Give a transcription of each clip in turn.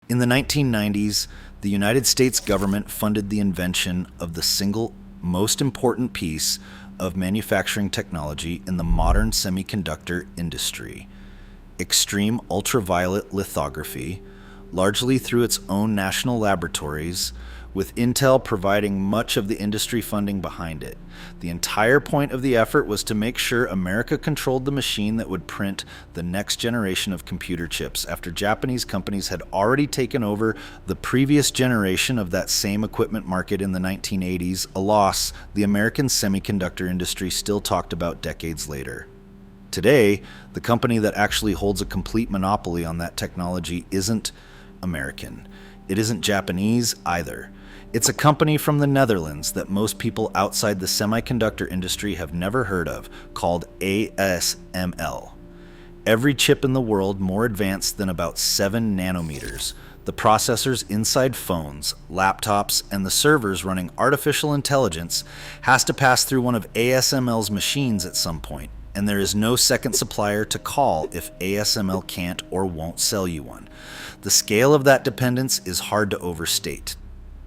In the 1990s, the United States government funded the invention of the single most important piece of manufacturing technology in the modern semiconductor industry: extreme ultraviolet lithography, largely through its own national laboratories, with Intel providing much of the industry funding behind it. The entire point of the effort was to make sure America controlled the machine that would print the next generation of computer chips, after Japanese companies had already taken over the previous generation of that same equipment market in the 1980s, a loss the American semiconductor industry still talked about decades later. Today, the company that actually holds a complete monopoly on that technology isn't American. It isn't Japanese either. It's a company from the Netherlands that most people outside the semiconductor industry have never heard of, called ASML. Every chip in the world more advanced than about 7 nanometers. The processors inside phones, laptops, and the servers running artificial intelligence has to pass through one of ASML's machines at some point, and there is no second supplier to call if ASML can't or won't sell you one. The scale of that dependence is hard to overstate.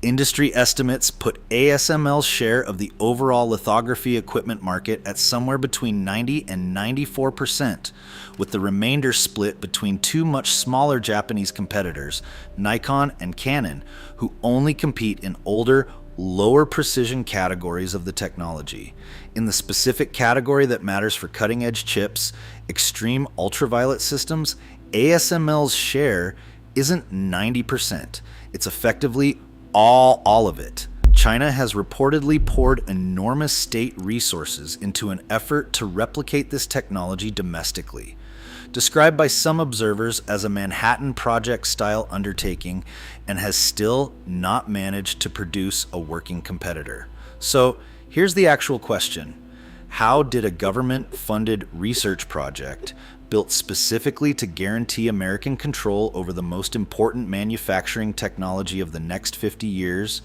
Industry estimates put ASML's share of the overall lithography equipment market at somewhere between 90 and 94%, with the remainder split between two much smaller Japanese competitors, Nikon and Canon, who only compete in older, lower precision categories of the technology. In the specific category that matters for cutting-edge chips, extreme ultraviolet systems, ASML's share isn't 90%. It's effectively all of it. China has reportedly poured enormous state resources into an effort to replicate this technology domestically. Described by some observers as a Manhattan Project-style undertaking, and has still not managed to produce a working competitor. So here's the actual question. How did a government-funded research project built specifically to guarantee American control over the most important manufacturing technology of the next 50 years,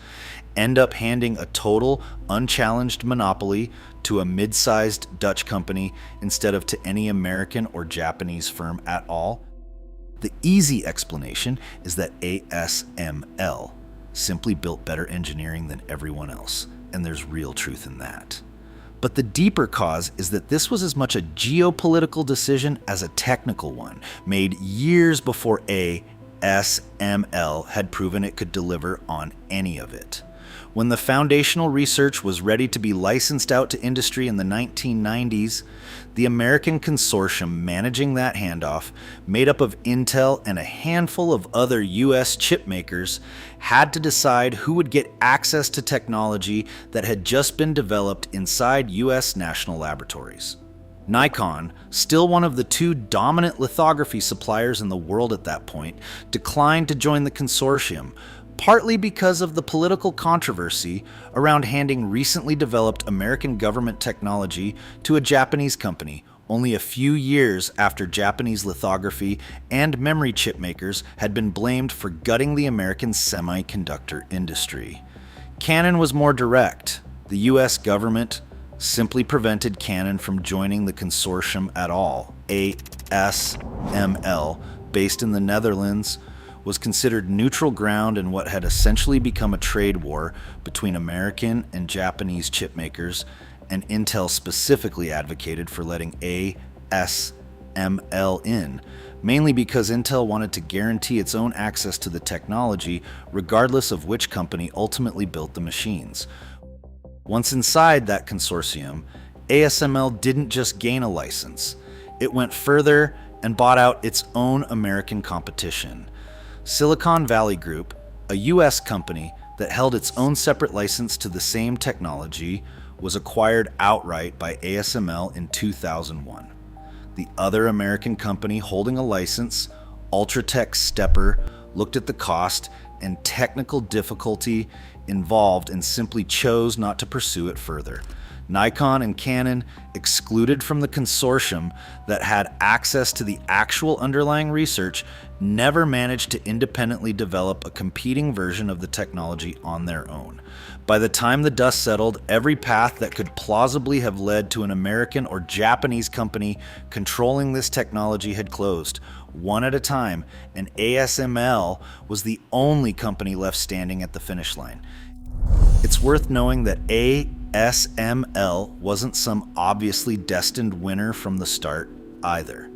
end up handing a total, unchallenged monopoly to a mid-sized Dutch company instead of to any American or Japanese firm at all? The easy explanation is that ASML simply built better engineering than everyone else, and there's real truth in that. But the deeper cause is that this was as much a geopolitical decision as a technical one, made years before ASML had proven it could deliver on any of it. When the foundational research was ready to be licensed out to industry in the 1990s, the American consortium managing that handoff, made up of Intel and a handful of other US chip makers, had to decide who would get access to technology that had just been developed inside US national laboratories. Nikon, still one of the two dominant lithography suppliers in the world at that point, declined to join the consortium, partly because of the political controversy around handing recently developed American government technology to a Japanese company only a few years after Japanese lithography and memory chip makers had been blamed for gutting the American semiconductor industry. Canon was more direct. The US government simply prevented Canon from joining the consortium at all. ASML, based in the Netherlands, was considered neutral ground in what had essentially become a trade war between American and Japanese chip makers, and Intel specifically advocated for letting ASML in, mainly because Intel wanted to guarantee its own access to the technology regardless of which company ultimately built the machines. Once inside that consortium, ASML didn't just gain a license. It went further and bought out its own American competition. Silicon Valley Group, a US company that held its own separate license to the same technology, was acquired outright by ASML in 2001. The other American company holding a license, Ultratech Stepper, looked at the cost and technical difficulty involved and simply chose not to pursue it further. Nikon and Canon, excluded from the consortium that had access to the actual underlying research, never managed to independently develop a competing version of the technology on their own. By the time the dust settled, every path that could plausibly have led to an American or Japanese company controlling this technology had closed. one at a time, and ASML was the only company left standing at the finish line. It's worth knowing that ASML wasn't some obviously destined winner from the start either.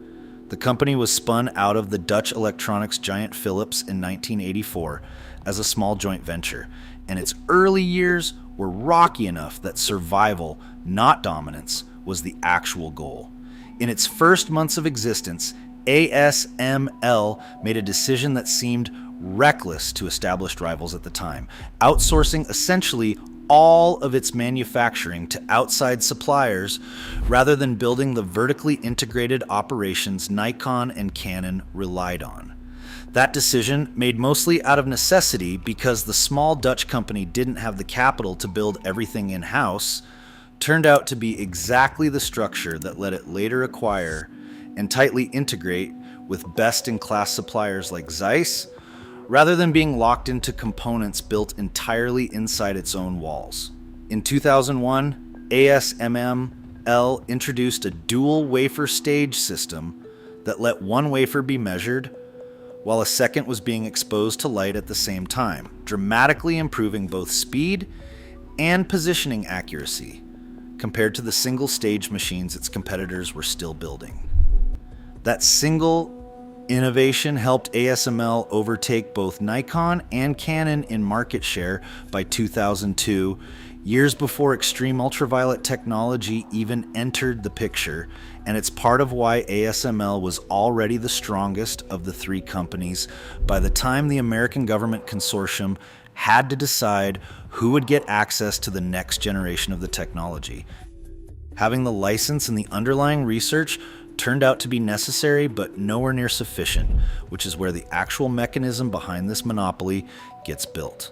The company was spun out of the Dutch electronics giant Philips in 1984 as a small joint venture, and its early years were rocky enough that survival, not dominance, was the actual goal. In its first months of existence, ASML made a decision that seemed reckless to established rivals at the time, outsourcing essentially all of its manufacturing to outside suppliers rather than building the vertically integrated operations Nikon and Canon relied on. That decision, made mostly out of necessity because the small Dutch company didn't have the capital to build everything in-house, turned out to be exactly the structure that let it later acquire and tightly integrate with best-in-class suppliers like Zeiss, rather than being locked into components built entirely inside its own walls. In 2001, ASML introduced a dual wafer stage system that let one wafer be measured while a second was being exposed to light at the same time, dramatically improving both speed and positioning accuracy compared to the single stage machines its competitors were still building. That single innovation helped ASML overtake both Nikon and Canon in market share by 2002, years before extreme ultraviolet technology even entered the picture, and it's part of why ASML was already the strongest of the three companies by the time the American government consortium had to decide who would get access to the next generation of the technology. Having the license and the underlying research turned out to be necessary but nowhere near sufficient, which is where the actual mechanism behind this monopoly gets built.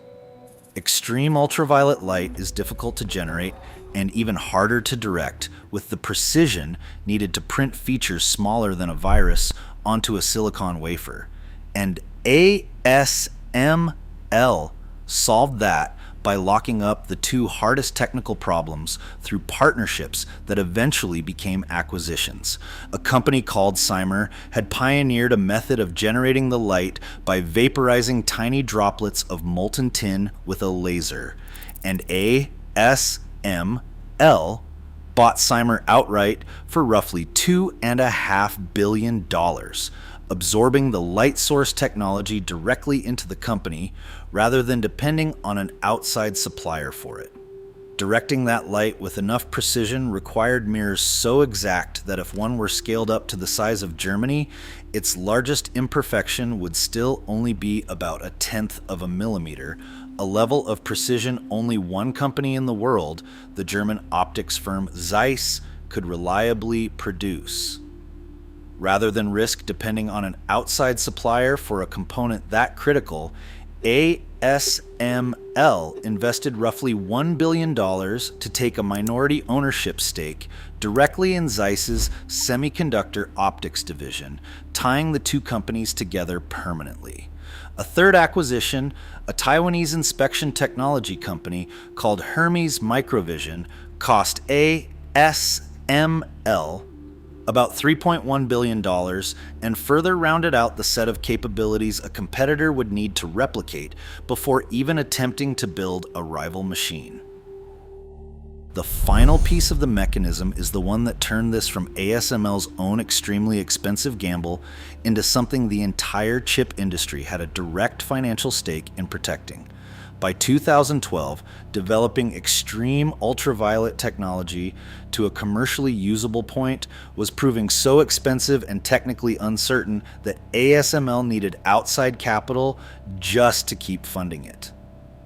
Extreme ultraviolet light is difficult to generate and even harder to direct, with the precision needed to print features smaller than a virus onto a silicon wafer. And ASML solved that by locking up the two hardest technical problems through partnerships that eventually became acquisitions. A company called Cymer had pioneered a method of generating the light by vaporizing tiny droplets of molten tin with a laser, and ASML bought Cymer outright for roughly $2.5 billion, absorbing the light source technology directly into the company rather than depending on an outside supplier for it. Directing that light with enough precision required mirrors so exact that if one were scaled up to the size of Germany, its largest imperfection would still only be about 1/10 of a millimeter, a level of precision only one company in the world, the German optics firm Zeiss, could reliably produce. Rather than risk depending on an outside supplier for a component that critical, ASML invested roughly $1 billion to take a minority ownership stake directly in Zeiss's semiconductor optics division, tying the two companies together permanently. A third acquisition, a Taiwanese inspection technology company called Hermes Microvision, cost ASML about $3.1 billion, and further rounded out the set of capabilities a competitor would need to replicate before even attempting to build a rival machine. The final piece of the mechanism is the one that turned this from ASML's own extremely expensive gamble into something the entire chip industry had a direct financial stake in protecting. By 2012, developing extreme ultraviolet technology to a commercially usable point was proving so expensive and technically uncertain that ASML needed outside capital just to keep funding it.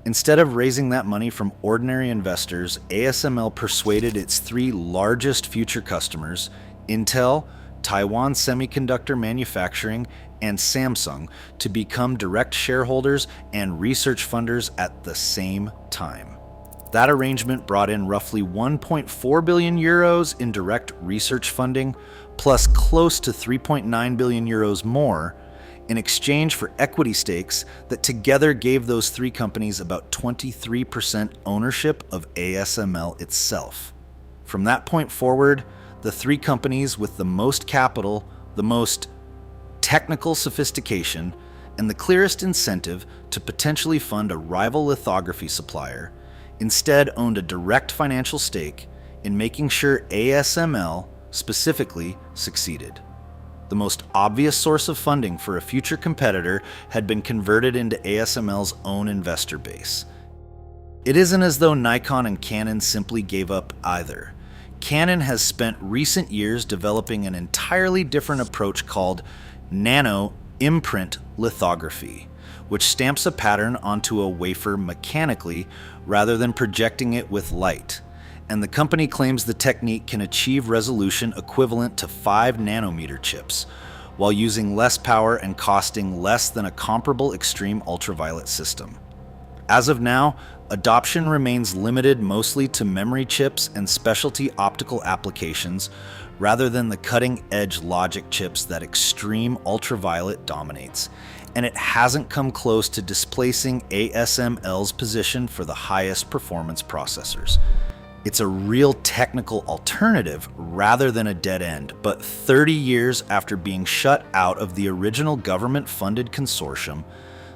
Instead of raising that money from ordinary investors, ASML persuaded its three largest future customers, Intel, Taiwan Semiconductor Manufacturing, and Samsung, to become direct shareholders and research funders at the same time. That arrangement brought in roughly 1.4 billion euros in direct research funding, plus close to 3.9 billion euros more in exchange for equity stakes that together gave those three companies about 23% ownership of ASML itself. From that point forward, the three companies with the most capital, the most technical sophistication, and the clearest incentive to potentially fund a rival lithography supplier, instead owned a direct financial stake in making sure ASML specifically succeeded. The most obvious source of funding for a future competitor had been converted into ASML's own investor base. It isn't as though Nikon and Canon simply gave up either. Canon has spent recent years developing an entirely different approach called nano imprint lithography, which stamps a pattern onto a wafer mechanically rather than projecting it with light. And the company claims the technique can achieve resolution equivalent to 5 nanometer chips, while using less power and costing less than a comparable extreme ultraviolet system. As of now, adoption remains limited mostly to memory chips and specialty optical applications, rather than the cutting-edge logic chips that extreme ultraviolet dominates, and it hasn't come close to displacing ASML's position for the highest performance processors. It's a real technical alternative rather than a dead end, but 30 years after being shut out of the original government-funded consortium,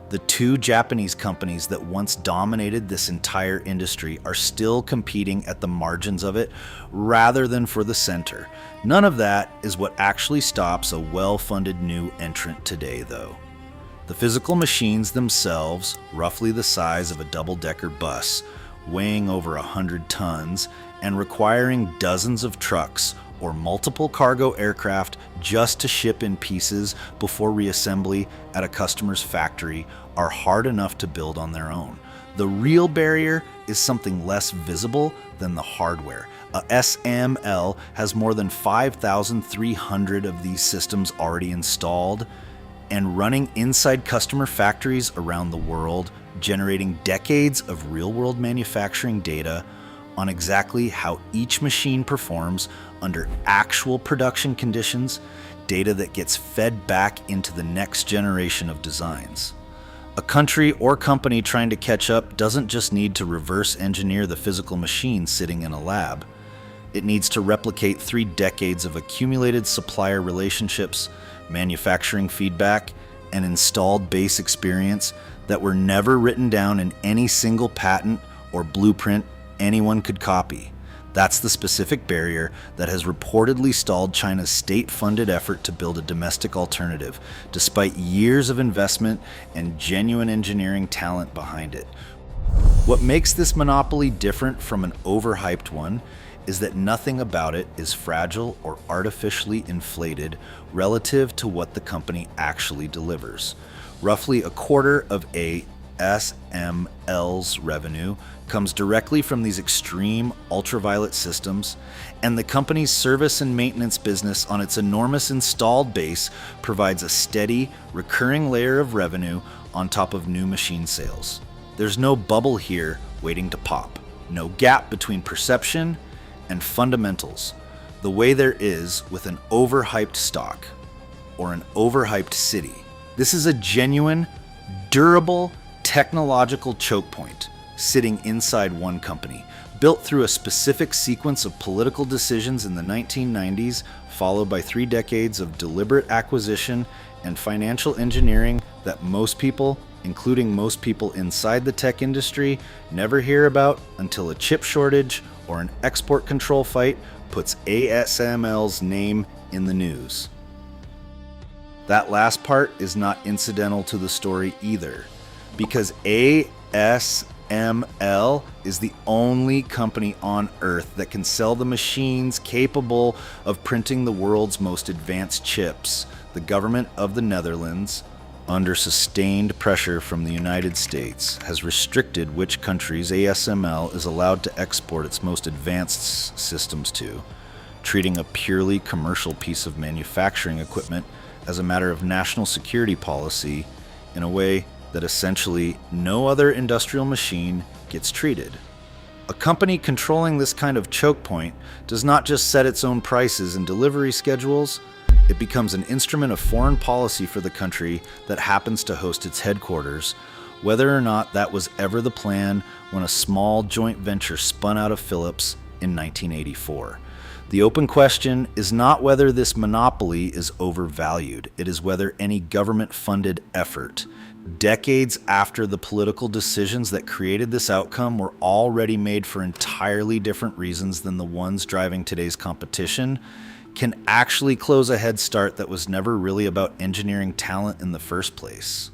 the two Japanese companies that once dominated this entire industry are still competing at the margins of it rather than for the center. None of that is what actually stops a well-funded new entrant today, though. The physical machines themselves, roughly the size of a double-decker bus, weighing over 100 tons and requiring dozens of trucks or multiple cargo aircraft just to ship in pieces before reassembly at a customer's factory, are hard enough to build on their own. The real barrier is something less visible than the hardware. A ASML has more than 5,300 of these systems already installed and running inside customer factories around the world, generating decades of real-world manufacturing data on exactly how each machine performs under actual production conditions, data that gets fed back into the next generation of designs. A country or company trying to catch up doesn't just need to reverse engineer the physical machine sitting in a lab. It needs to replicate 3 decades of accumulated supplier relationships, manufacturing feedback, and installed base experience that were never written down in any single patent or blueprint anyone could copy. That's the specific barrier that has reportedly stalled China's state-funded effort to build a domestic alternative, despite years of investment and genuine engineering talent behind it. What makes this monopoly different from an overhyped one is that nothing about it is fragile or artificially inflated relative to what the company actually delivers. Roughly a quarter of ASML's revenue comes directly from these extreme ultraviolet systems, and the company's service and maintenance business on its enormous installed base provides a steady, recurring layer of revenue on top of new machine sales. There's no bubble here waiting to pop, no gap between perception and fundamentals, the way there is with an overhyped stock or an overhyped city. This is a genuine, durable, technological choke point sitting inside one company, built through a specific sequence of political decisions in the 1990s, followed by 3 decades of deliberate acquisition and financial engineering that most people, including most people inside the tech industry, never hear about until a chip shortage or an export control fight puts ASML's name in the news. That last part is not incidental to the story either, because ASML is the only company on Earth that can sell the machines capable of printing the world's most advanced chips. The government of the Netherlands, under sustained pressure from the United States, has restricted which countries ASML is allowed to export its most advanced systems to, treating a purely commercial piece of manufacturing equipment as a matter of national security policy in a way that essentially no other industrial machine gets treated. A company controlling this kind of choke point does not just set its own prices and delivery schedules, it becomes an instrument of foreign policy for the country that happens to host its headquarters, whether or not that was ever the plan when a small joint venture spun out of Philips in 1984. The open question is not whether this monopoly is overvalued. It is whether any government-funded effort, decades after the political decisions that created this outcome were already made for entirely different reasons than the ones driving today's competition, can actually close a head start that was never really about engineering talent in the first place.